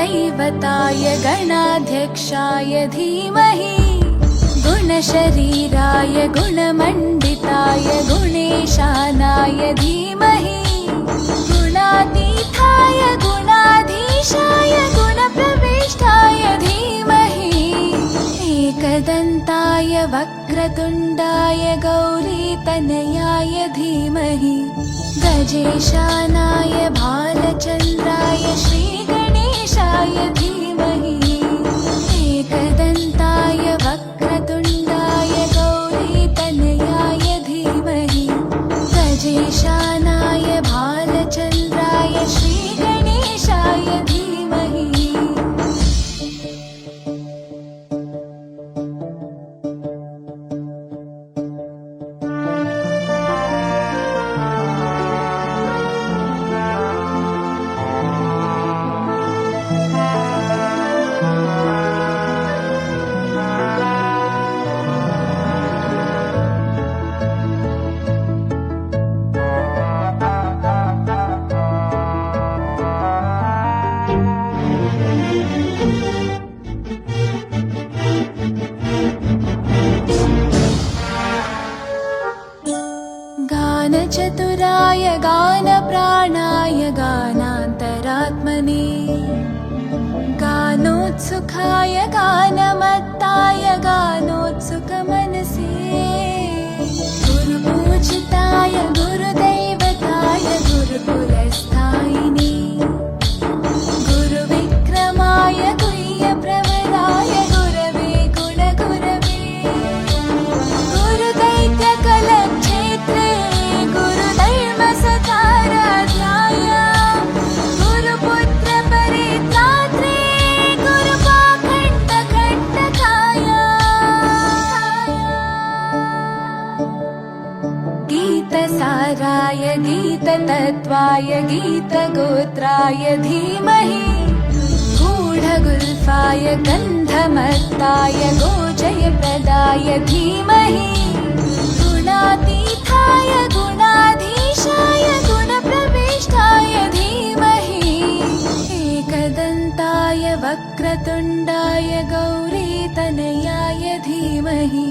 गुरुदैवताय गणाध्यक्षाय धीमहि गुणशरीराय गुणमण्डिताय गुणेशानाय धीमहि गुणातीताय गुणाधीशाय गुणप्रविष्टाय धीमहि एकदन्ताय वक्रतुण्डाय गौरीतनयाय धीमहि गजेशानाय भालचन्द्राय श्रीगणेशाय धीमहि एकदन्ताय वक्रतुण्डाय गौरीतनयाय धीमहि गजेशानाय भालचन्द्राय श्रीगणेशाय धीमहि। गानचतुराय गानप्राणाय गानान्तरात्मने गानोत्सुकाय गानमत्ताय गानोत्सुकमनसे गुरुपूजिताय गुरुदैवताय गुरुकुलस्थायिने गुरुविक्रमाय गुह्यप्रवराय गुरवे गुणगुरवे गुरुदैत्यकलक्षेत्रे गुरुधर्मसताराध्याय गुरुपुत्रपरित्रात्रे गुरुपाखण्डकण्टकाय गीतसाराय गीततत्त्वाय गीतगोत्राय धीमहि गूढगुल्फाय गन्धमत्ताय गोजयप्रदाय धीमहि गुणातीताय गुणाधीशाय गुणप्रविष्टाय धीमहि एकदन्ताय वक्रतुण्डाय गौरीतनयाय धीमहि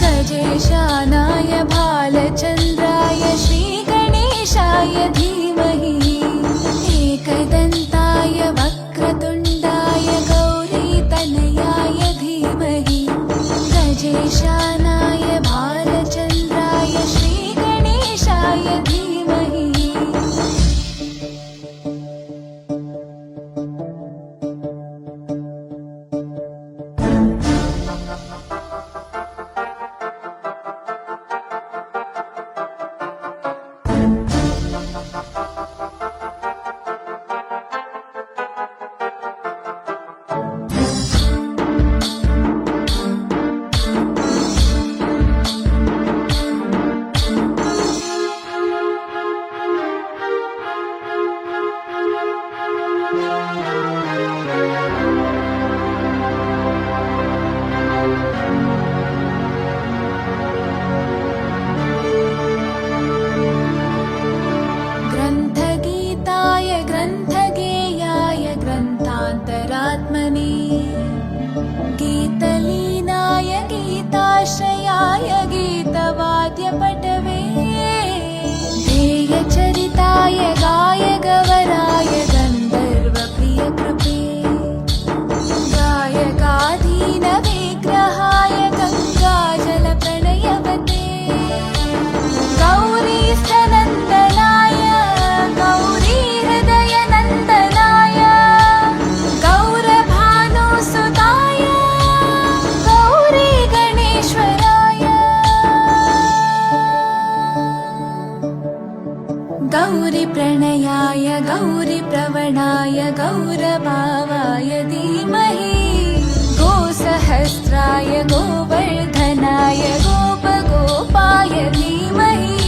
गजेशानाय भालचन्द्राय श्रीगणेशाय धीमहि एकदन्ताय वक्रतुण्डाय गौरीतनयाय धीमहि गजेशानाय भालचन्द्राय श्रीगणेशाय धीमहि। ग्रन्थगीताय ग्रन्थगेयाय ग्रन्थान्तरात्मने गीतलीनाय गीताश्रयाय गीतवाद्यपटवे ध्येयचरिताय गायगवराय गन्धर्वप्रियकृपे गायकाधीनविग्रहाय गङ्गाजलप्रणयवते गौरीस्तनन्दनाय गौरीहृदयनन्दनाय गौरभानुसुताय गौरीगणेश्वराय गौरीप्रणयाय गौरीप्रवणाय गौरभावाय धीमहि गोसहस्राय गोवर्धनाय गोपगोपाय धीमहि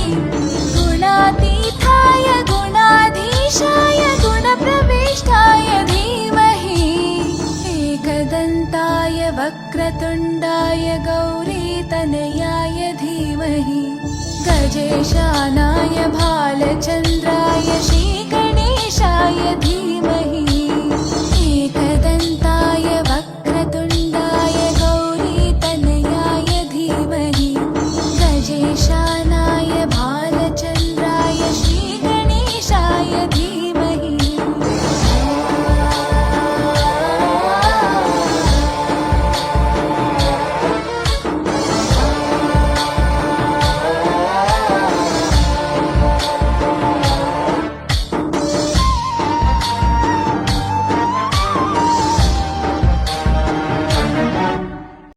गुणातीताय गुणाधीशाय गुणप्रविष्टाय धीमहि एकदन्ताय वक्रतुण्डाय गौरीतनयाय धीमहि गजेशानाय भालचन्द्राय श्रीगणेशाय धीमहि